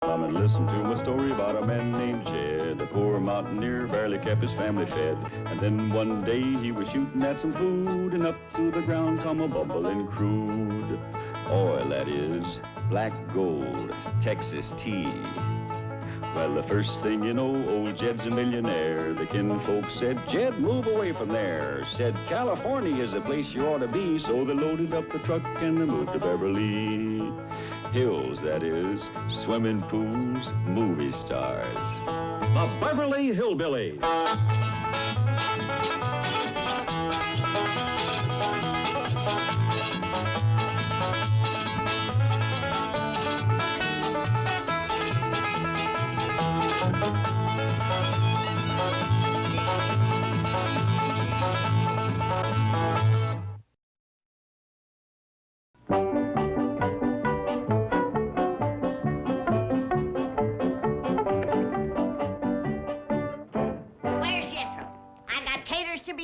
Come and listen to a story about a man named Jed. A poor mountaineer barely kept his family fed. And then one day he was shooting at some food, and up through the ground come a bubbling crude oil, that is, black gold, Texas tea. Well, the first thing you know, old Jed's a millionaire. The kinfolks said, Jed, move away from there. Said, California is the place you ought to be. So they loaded up the truck and they moved to Beverly Hills, that is, swimming pools, movie stars. The Beverly Hillbillies.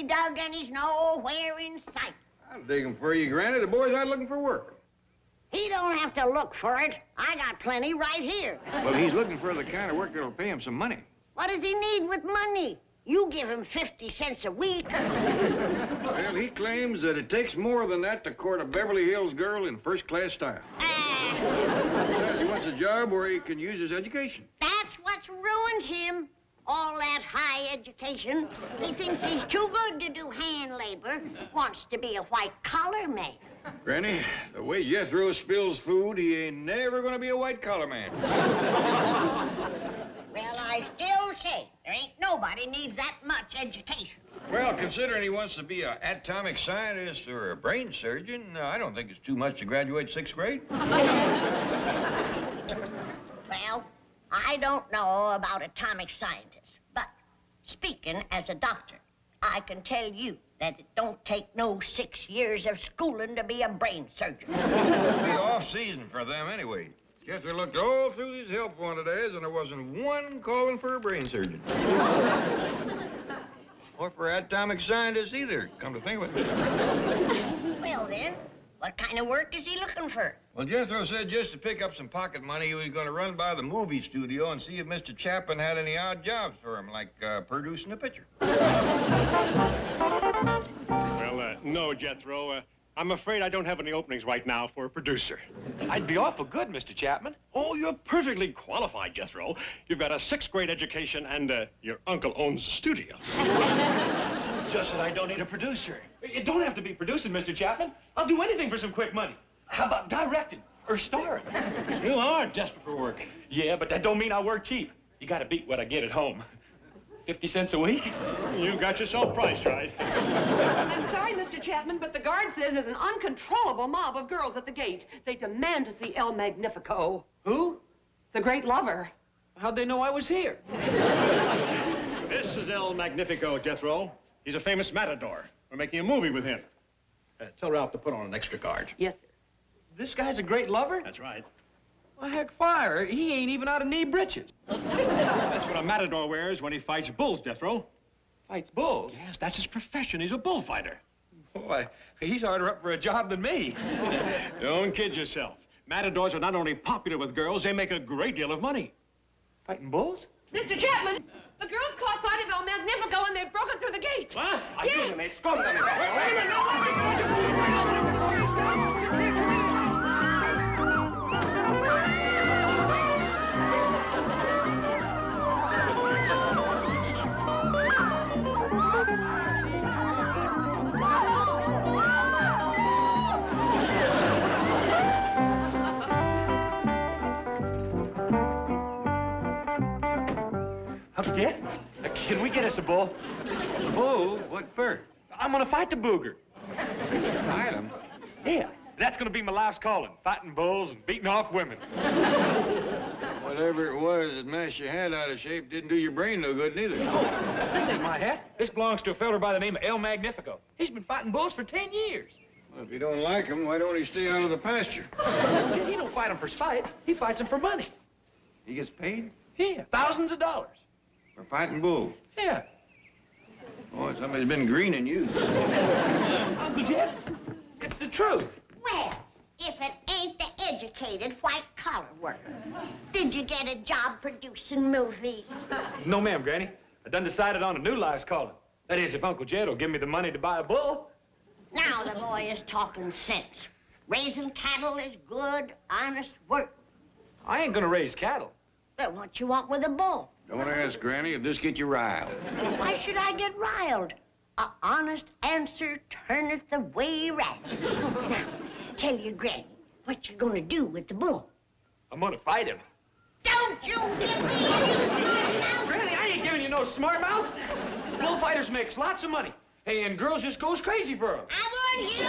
Dug and he's nowhere in sight. I'll dig him for you, Granny. The boy's out looking for work. He don't have to look for it. I got plenty right here. Well, he's looking for the kind of work that'll pay him some money. What does he need with money? You give him 50 cents a week. Well, he claims that it takes more than that to court a Beverly Hills girl in first-class style. Yeah, he wants a job where he can use his education. That's what's ruined him. All that high education. He thinks he's too good to do hand labor. Wants to be a white-collar man. Granny, the way Jethro spills food, he ain't never gonna be a white-collar man. Well, I still say there ain't nobody needs that much education. Well, considering he wants to be an atomic scientist or a brain surgeon, I don't think it's too much to graduate 6th grade. Well, I don't know about atomic scientists, but speaking as a doctor, I can tell you that it don't take no 6 years of schooling to be a brain surgeon. It'll be off-season for them anyway. Jethro looked all through these help wanted ads, and there wasn't one calling for a brain surgeon. Or for atomic scientists either, come to think of it. Well, then, what kind of work is he looking for? Well, Jethro said just to pick up some pocket money, he was going to run by the movie studio and see if Mr. Chapman had any odd jobs for him, like producing a picture. Well, no, Jethro. I'm afraid I don't have any openings right now for a producer. I'd be awful good, Mr. Chapman. Oh, you're perfectly qualified, Jethro. You've got a 6th grade education, and your uncle owns a studio. Just that I don't need a producer. You don't have to be producing, Mr. Chapman. I'll do anything for some quick money. How about directing or starring? You are desperate for work. Yeah, but that don't mean I work cheap. You gotta beat what I get at home. 50 cents a week? You got yourself priced right. I'm sorry, Mr. Chapman, but the guard says there's an uncontrollable mob of girls at the gate. They demand to see El Magnifico. Who? The great lover. How'd they know I was here? This is El Magnifico, Jethro. He's a famous matador. We're making a movie with him. Tell Ralph to put on an extra guard. Yes, sir. This guy's a great lover? That's right. Well, heck, fire. He ain't even out of knee breeches. That's what a matador wears when he fights bulls, Jethro. Fights bulls? Yes, that's his profession. He's a bullfighter. Boy, he's harder up for a job than me. Don't kid yourself. Matadors are not only popular with girls, they make a great deal of money. Fighting bulls? Mr. Chapman, the girls caught sight of El Magnifico and they've broken through the gate. What? Yes. Uncle Jet, can we get us a bull? Bull? What for? I'm gonna fight the booger. Fight him? Yeah, that's gonna be my life's calling, fighting bulls and beating off women. Whatever it was that mashed your head out of shape didn't do your brain no good neither. This ain't my hat. This belongs to a feller by the name of El Magnifico. He's been fighting bulls for 10 years. Well, if you don't like him, why don't he stay out of the pasture? Jet, he don't fight them for spite. He fights them for money. He gets paid? Yeah, thousands of dollars. For fighting bulls? Yeah. Boy, somebody's been greening you. Uncle Jet, it's the truth. Well, if it ain't the educated white-collar worker. Did you get a job producing movies? No, ma'am, Granny. I done decided on a new life's calling. That is, if Uncle Jed will give me the money to buy a bull. Now the boy is talking sense. Raising cattle is good, honest work. I ain't gonna raise cattle. But what you want with a bull? Don't ask, Granny, if this get you riled. Why should I get riled? A honest answer turneth away wrath. Now, tell your granny what you're gonna do with the bull. I'm gonna fight him. Don't you give me any smart mouth! Granny, I ain't giving you no smart mouth. Bullfighters makes lots of money. Hey, and girls just goes crazy for them. I warn you!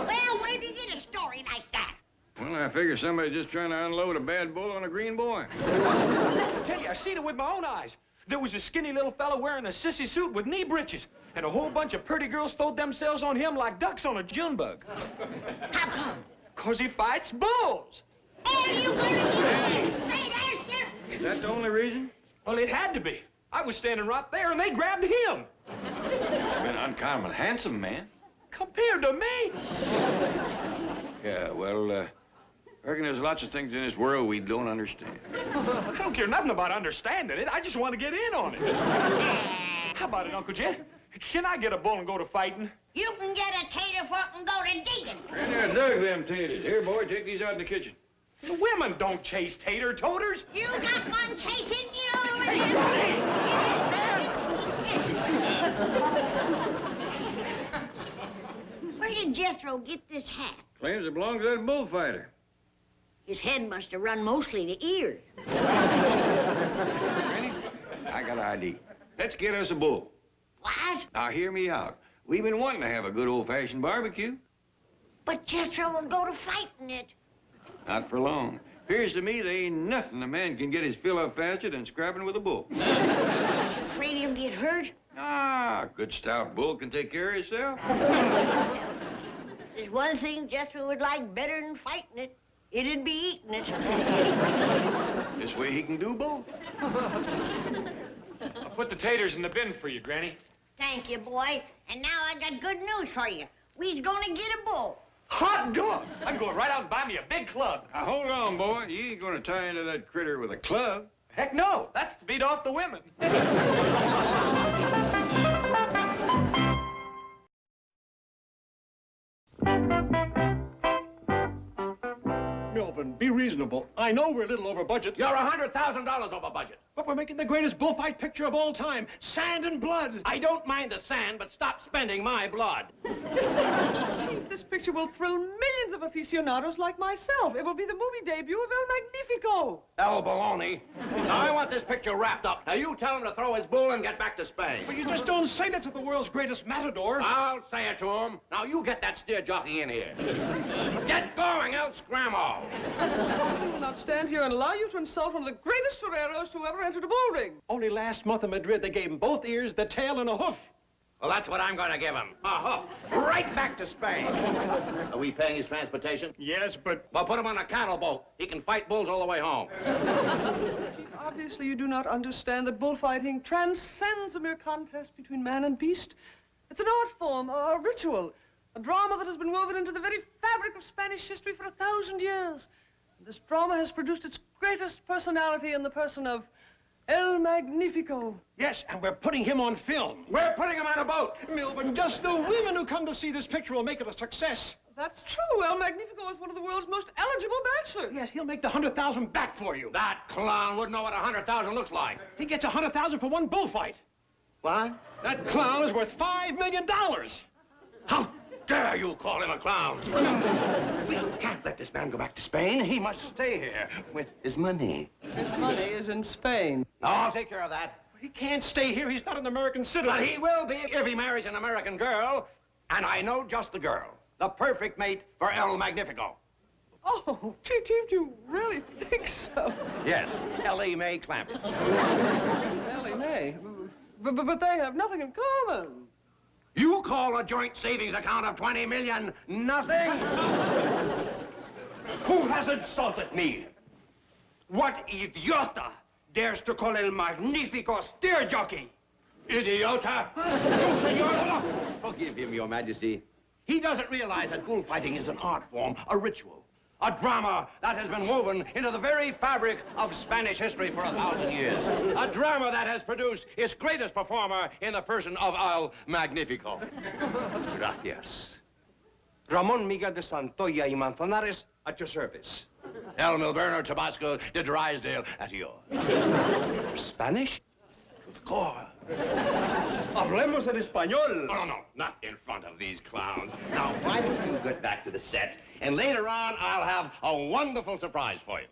Well, where'd you get a story like that? Well, I figure somebody's just trying to unload a bad bull on a green boy. I tell you, I seen it with my own eyes. There was a skinny little fella wearing a sissy suit with knee breeches, and a whole bunch of pretty girls throwed themselves on him like ducks on a June bug. How come? 'Cause he fights bulls. Are you gonna give me a straight answer? Is that the only reason? Well, it had to be. I was standing right there, and they grabbed him. Been uncommon handsome, man. Compared to me. Yeah, well, I reckon there's lots of things in this world we don't understand. I don't care nothing about understanding it. I just want to get in on it. How about it, Uncle Jed? Can I get a bull and go to fighting? You can get a tater fork and go to digging. Granny, I dug them taters. Here, boy, take these out in the kitchen. The women don't chase tater toters. You got one chasing you. Where did Jethro get this hat? Claims it belongs to that bullfighter. His head must have run mostly to ears. Granny, I got an idea. Let's get us a bull. What? Now, hear me out. We've been wanting to have a good old-fashioned barbecue. But Jethro will go to fighting it. Not for long. Appears to me there ain't nothing a man can get his fill up faster than scrapping with a bull. Afraid he'll get hurt? Ah, a good stout bull can take care of himself. There's one thing Jethro would like better than fighting it. It'd be eating it. This way he can do both. I'll put the taters in the bin for you, Granny. Thank you, boy. And now I got good news for you. We's gonna get a bull. Hot dog! I'm going right out and buy me a big club. Now, hold on, boy. You ain't gonna tie into that critter with a club. Heck no, that's to beat off the women. Melvin, be reasonable. I know we're a little over budget. You're $100,000 over budget. But we're making the greatest bullfight picture of all time. Sand and blood. I don't mind the sand, but stop spending my blood. Chief, this picture will thrill millions of aficionados like myself. It will be the movie debut of El Magnifico. Oh, baloney. Now, I want this picture wrapped up. Now, you tell him to throw his bull and get back to Spain. But you just don't say that to the world's greatest matador. I'll say it to him. Now, you get that steer jockey in here. Get going, El Scrammo. I will not stand here and allow you to insult one of the greatest toreros to ever enter a bull ring. Only last month in Madrid, they gave him both ears, the tail, and a hoof. Well, that's what I'm going to give him. A hoof. Right back to Spain. Are we paying his transportation? Yes, but... Well, put him on a cattle boat. He can fight bulls all the way home. Obviously, you do not understand that bullfighting transcends a mere contest between man and beast. It's an art form, a ritual, a drama that has been woven into the very fabric of Spanish history for 1,000 years. This drama has produced its greatest personality in the person of El Magnifico. Yes, and we're putting him on film. We're putting him on a boat. Melvin, just the women who come to see this picture will make it a success. That's true. El Magnifico is one of the world's most eligible bachelors. Yes, he'll make the 100,000 back for you. That clown wouldn't know what 100,000 looks like. He gets 100,000 for one bullfight. What? That clown is worth $5 million. How dare you call him a clown? We can't let this man go back to Spain. He must stay here with his money. His money is in Spain. No, I'll take care of that. He can't stay here. He's not an American citizen. But he will be if he marries an American girl. And I know just the girl. The perfect mate for El Magnifico. Oh, Chief, you really think so? Yes, Ellie Mae Clampett. Ellie Mae. But they have nothing in common. You call a joint savings account of $20 million nothing? Who has insulted me? What idiota dares to call El Magnifico steer jockey? Idiota! You, senor! Forgive him, Your Majesty. He doesn't realize that bullfighting is an art form, a ritual, a drama that has been woven into the very fabric of Spanish history for 1,000 years. A drama that has produced its greatest performer in the person of El Magnifico. Gracias. Ramon Miguel de Santoya y Manzanares, at your service. El Milberno Tabasco de Drysdale, at yours. Spanish? To the core. Hablemos en español. No, not in front of these clowns. Now, why don't you get back to the set, and later on, I'll have a wonderful surprise for you.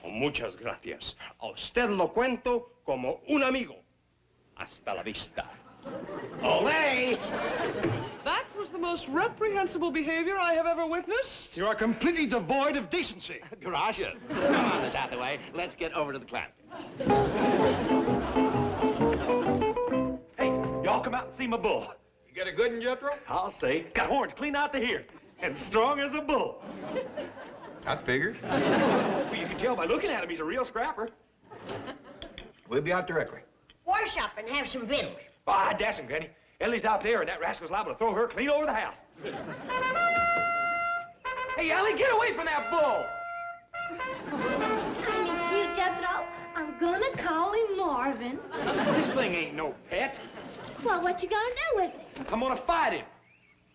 Oh, muchas gracias. A usted lo cuento como un amigo. Hasta la vista. Olé! That was the most reprehensible behavior I have ever witnessed. You are completely devoid of decency. Gracias. Come on, Miss Hathaway. Let's get over to the clamp. Hey, y'all come out and see my bull. You got a good one, Jethro? I'll say. Got horns clean out to here. And strong as a bull. I figured. Well, you can tell by looking at him, he's a real scrapper. We'll be out directly. Wash up and have some victuals. Ah, dash him, Granny. Ellie's out there, and that rascal's liable to throw her clean over the house. Hey, Ellie, get away from that bull! I need you, Jethro. I'm gonna call him Marvin. This thing ain't no pet. Well, what you gonna do with it? I'm gonna fight him.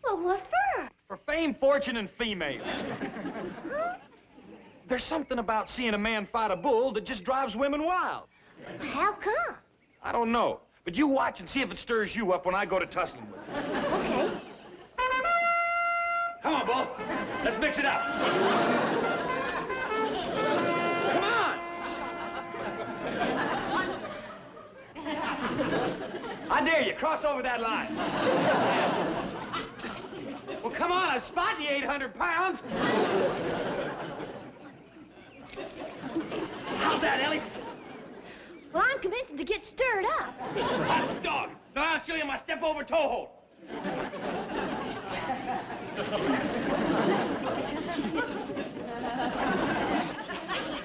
Well, what for? For fame, fortune, and females. Huh? There's something about seeing a man fight a bull that just drives women wild. How come? I don't know. But you watch and see if it stirs you up when I go to tussling with him. Okay. Come on, bull. Let's mix it up. Come on! I dare you. Cross over that line. Well, come on. I'm spotting you, 800 pounds. How's that, Ellie? Well, I'm commencing to get stirred up. Hot dog. Now I'll show you my step-over toe hold.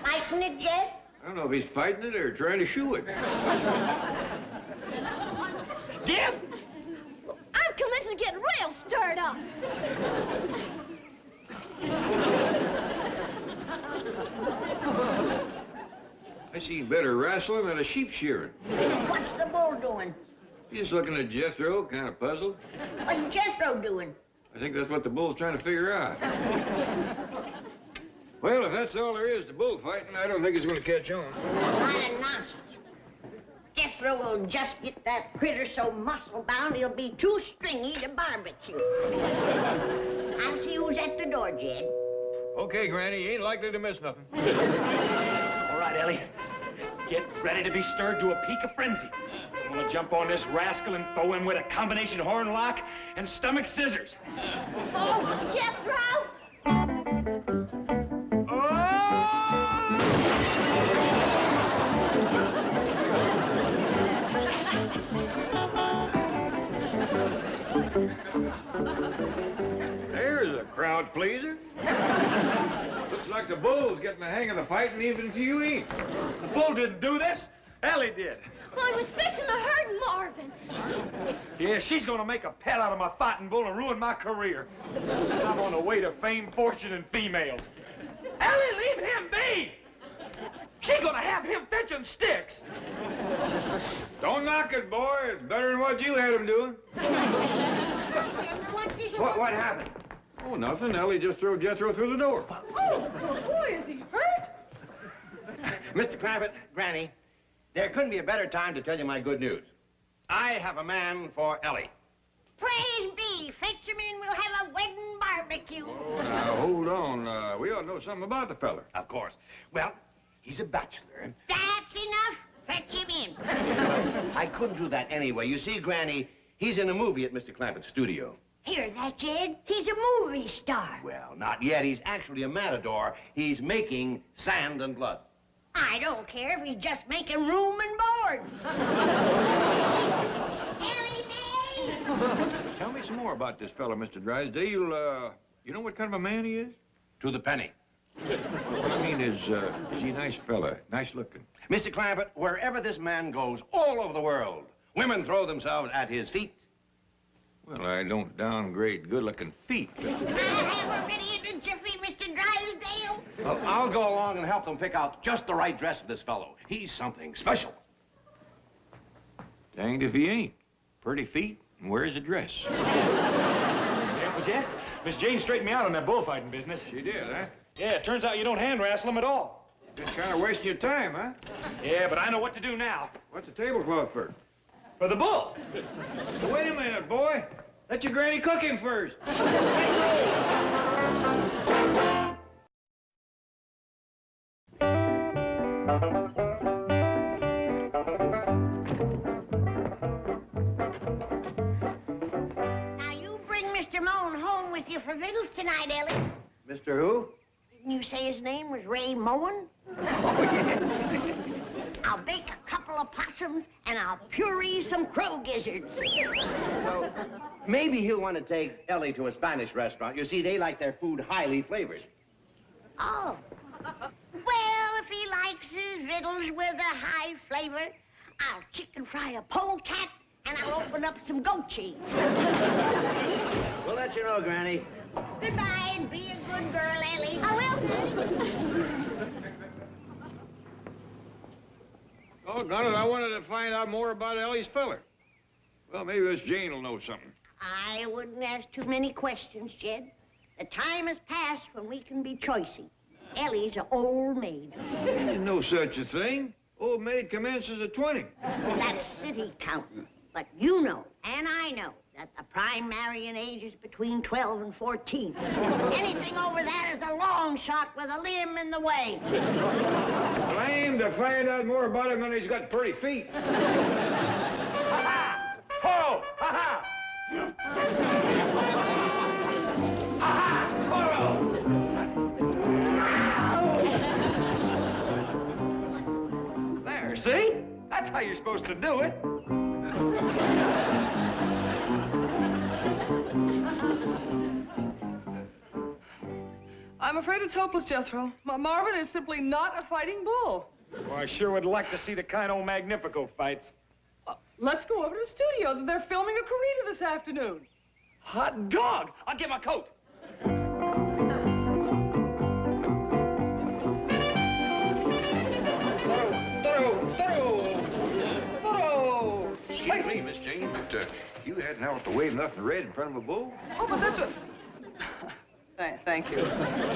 Fighting it, Jed? I don't know if he's fighting it or trying to shoo it. Gib? I'm commencing to get real stirred up. I see better wrestling than a sheep shearing. What's the bull doing? He's looking at Jethro, kind of puzzled. What's Jethro doing? I think that's what the bull's trying to figure out. Well, if that's all there is to bullfighting, I don't think it's going to catch on. A lot of nonsense. Jethro will just get that critter so muscle-bound he'll be too stringy to barbecue. I'll see who's at the door, Jed. Okay, Granny, you ain't likely to miss nothing. All right, Ellie. Get ready to be stirred to a peak of frenzy. I'm gonna jump on this rascal and throw him with a combination horn lock and stomach scissors. Oh, Jethro! There's a crowd pleaser. Looks like the bull's getting the hang of the fighting even if you ain't. The bull didn't do this. Ellie did. Well, I was fixing to hurt Marvin. Yeah, she's gonna make a pet out of my fighting bull and ruin my career. I'm on the way to fame, fortune, and females. Ellie, leave him be! She's gonna have him fetching sticks. Don't knock it, boy. It's better than what you had him doing. What happened? Oh, nothing. Ellie just threw Jethro through the door. Oh, boy, is he hurt? Mr. Clampett, Granny, there couldn't be a better time to tell you my good news. I have a man for Ellie. Praise be. Fetch him in. We'll have a wedding barbecue. Oh, now, hold on. We ought to know something about the feller. Of course. Well, he's a bachelor. That's enough. Fetch him in. I couldn't do that anyway. You see, Granny, he's in a movie at Mr. Clampett's studio. Hear that, Jed? He's a movie star. Well, not yet. He's actually a matador. He's making sand and blood. I don't care if he's just making room and board. Ellie Mae! Tell me some more about this fella, Mr. Drysdale. You know what kind of a man he is? To the penny. What I mean is he a nice fella, nice looking? Mr. Clampett, wherever this man goes, all over the world, women throw themselves at his feet. Well, I don't downgrade good-looking feet. I'll have her ready in a jiffy, Mr. Drysdale. Well, I'll go along and help them pick out just the right dress for this fellow. He's something special. Danged if he ain't. Pretty feet and wears a dress. Yeah, Uncle Jed, Miss Jane straightened me out on that bullfighting business. She did, huh? Yeah, it turns out you don't hand wrestle them at all. Just kind of wasting your time, huh? Yeah, but I know what to do now. What's the tablecloth for? For the bull. Wait a minute, boy. Let your granny cook him first. Now, you bring Mr. Moan home with you for victuals tonight, Ellie. Mr. Who? Didn't you say his name was Ray Moen? Oh, yes. I'll bake a couple of possums, and I'll puree some crow gizzards. Well, maybe he'll want to take Ellie to a Spanish restaurant. You see, they like their food highly flavored. Oh. Well, if he likes his victuals with a high flavor, I'll chicken fry a polecat, and I'll open up some goat cheese. We'll let you know, Granny. Goodbye, and be a good girl, Ellie. I will. Doggone it, I wanted to find out more about Ellie's feller. Well, maybe Miss Jane will know something. I wouldn't ask too many questions, Jed. The time has passed when we can be choicy. Ellie's an old maid. Ain't no such a thing. Old maid commences at 20. That's city counting. But you know, and I know, that the prime marrying age is between 12 and 14. Anything over that is a long shot with a limb in the way. Well, I aim to find out more about him when he's got pretty feet. Ha-ha! Ho! Ha-ha! Ha-ha! Ho! There, see? That's how you're supposed to do it. I'm afraid it's hopeless, Jethro. Marvin is simply not a fighting bull. Well, I sure would like to see the kind old Magnifico fights. Let's go over to the studio. They're filming a corrida this afternoon. Hot dog! I'll get my coat. Excuse me, Miss Jane, but you hadn't ought to wave nothing red in front of a bull. Oh, but that's a... Thank you.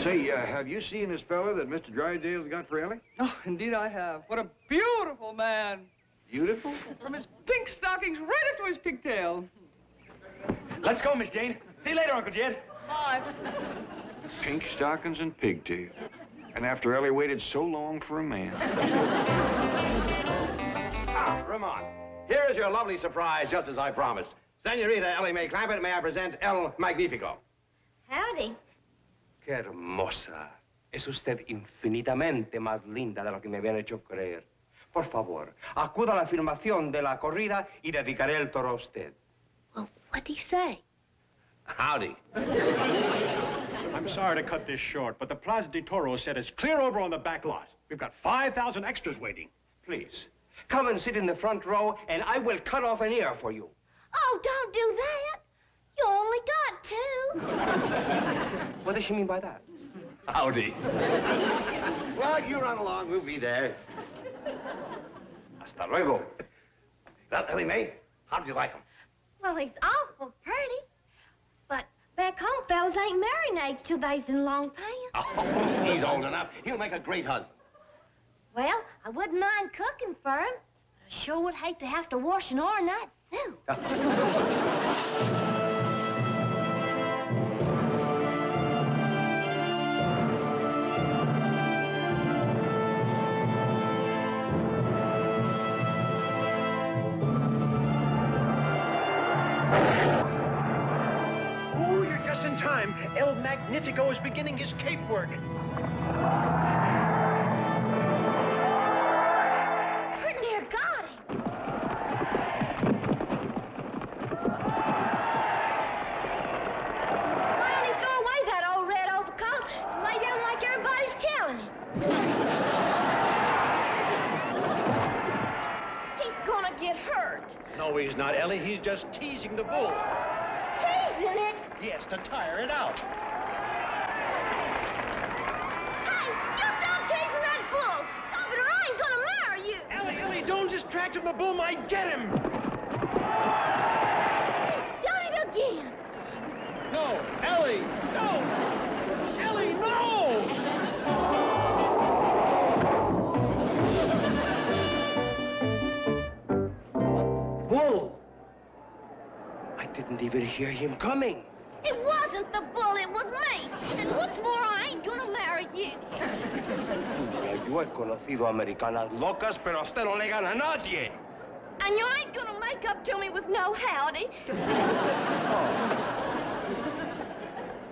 Say, have you seen this fella that Mr. Drysdale's got for Ellie? Oh, indeed I have. What a beautiful man. Beautiful? From his pink stockings right up to his pigtail. Let's go, Miss Jane. See you later, Uncle Jed. Bye. Pink stockings and pigtail. And after Ellie waited so long for a man. Ah, Ramon, here is your lovely surprise, just as I promised. Senorita Ellie Mae Clampett, may I present El Magnifico. Howdy. Qué hermosa. Es usted infinitamente más linda de lo que me habían hecho creer. Por favor, acuda a la filmación de la corrida y dedicaré el toro a usted. Well, what'd he say? Howdy. I'm sorry to cut this short, but the Plaza de Toros said it's clear over on the back lot. We've got 5,000 extras waiting. Please, come and sit in the front row, and I will cut off an ear for you. Oh, don't do that. You only got 2. What does she mean by that? Howdy. Well, you run along. We'll be there. Hasta luego. Well, Ellie Mae, how did you like him? Well, he's awful pretty. But back home, fellas ain't marrying age till they's in long pants. Oh, he's old enough. He'll make a great husband. Well, I wouldn't mind cooking for him. I sure would hate to have to wash an all-night suit. Oh, you're just in time. El Magnifico is beginning his cape work. Pretty near got him. Why don't he throw away that old red overcoat and lay down like everybody's telling him? He's gonna get hurt. No, he's not, Ellie. He's just teasing the bull. in it? Yes, to tire it out. Hey, you stop chasing that bull! Stop it or I ain't gonna marry you! Ellie, don't distract him. The bull might get him. Done it again! No, Ellie, no! Ellie, no! Bull! I didn't even hear him coming. It wasn't the bull, it was me. And what's more, I ain't gonna marry you. Yo he conocido americanas locas, pero a usted no le gana a nadie. And you ain't gonna make up to me with no howdy.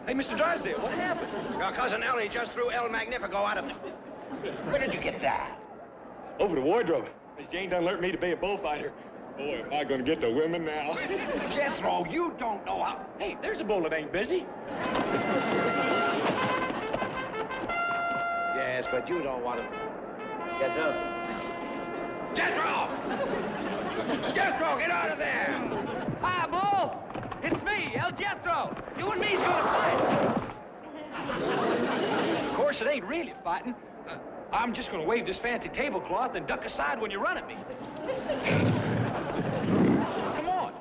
Hey, Mr. Drysdale, what happened? Your cousin Ellie just threw El Magnifico out of the... Where did you get that? Over the wardrobe. Miss Jane done learned me to be a bullfighter. Boy, am I gonna get the women now. Jethro, you don't know how... Hey, there's a bull that ain't busy. Yes, but you don't want to... Get up. Jethro! Jethro, get out of there! Hi, Bull! It's me, El Jethro. You and me's gonna fight. Of course, it ain't really fighting. I'm just gonna wave this fancy tablecloth and duck aside when you run at me. Come on.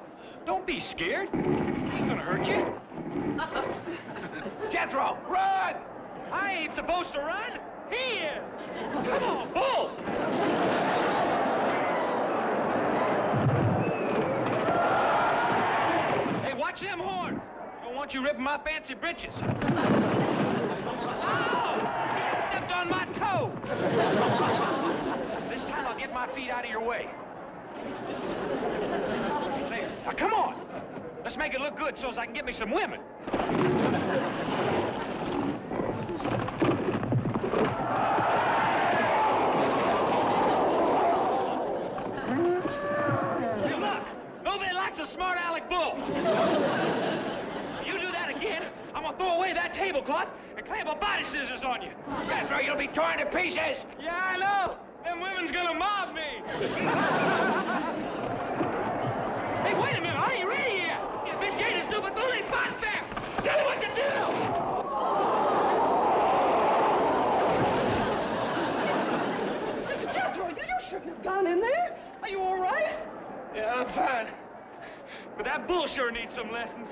Don't be scared. It ain't gonna hurt you. Jethro, run! I ain't supposed to run. He is. Come on, Bull. Hey, watch them horns. I don't want you ripping my fancy britches. Oh! He stepped on my toe. This time I'll get my feet out of your way. There. Now, come on. Let's make it look good so as I can get me some women. Hey, look. Nobody likes a smart aleck bull. You do that again, I'm gonna throw away that tablecloth and clamp a body scissors on you. Jethro, you'll be torn to pieces! Yeah, I know. Them women's gonna mob me. Hey, wait a minute. I ain't ready yet. Yeah, Miss Jane is stupid bull ain't fighting fair. Tell me what to do. Mr. Jethro, you shouldn't have gone in there. Are you all right? Yeah, I'm fine. But that bull sure needs some lessons.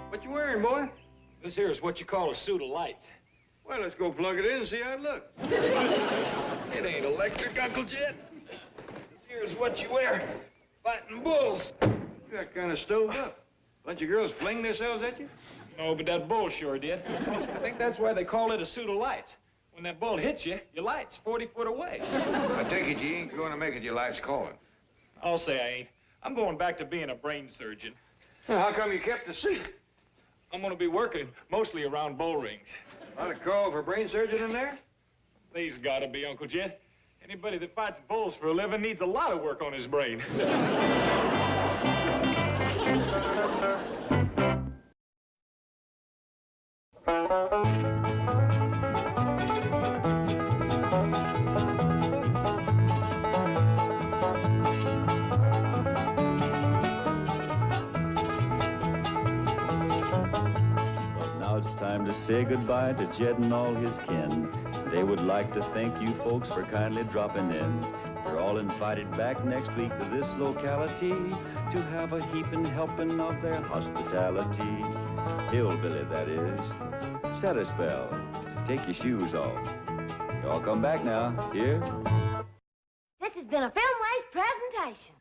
What you wearing, boy? This here is what you call a suit of lights. Well, let's go plug it in and see how it looks. It ain't electric, Uncle Jed. This here is what you wear fighting bulls. You got kind of stoved up. Bunch of girls fling themselves at you? No, but that bull sure did. I think that's why they call it a suit of lights. When that bull hits you, your light's 40 foot away. I take it you ain't going to make it your life's calling. I'll say I ain't. I'm going back to being a brain surgeon. How come you kept the seat? I'm going to be working mostly around bull rings. Not a call for a brain surgeon in there? There's got to be, Uncle Jed. Anybody that fights bulls for a living needs a lot of work on his brain. Time to say goodbye to Jed and all his kin. They would like to thank you folks for kindly dropping in. You're all invited back next week to this locality to have a heaping helping of their hospitality. Hillbilly, that is. Set a spell. Take your shoes off. Y'all come back now. Here. This has been a Filmways presentation.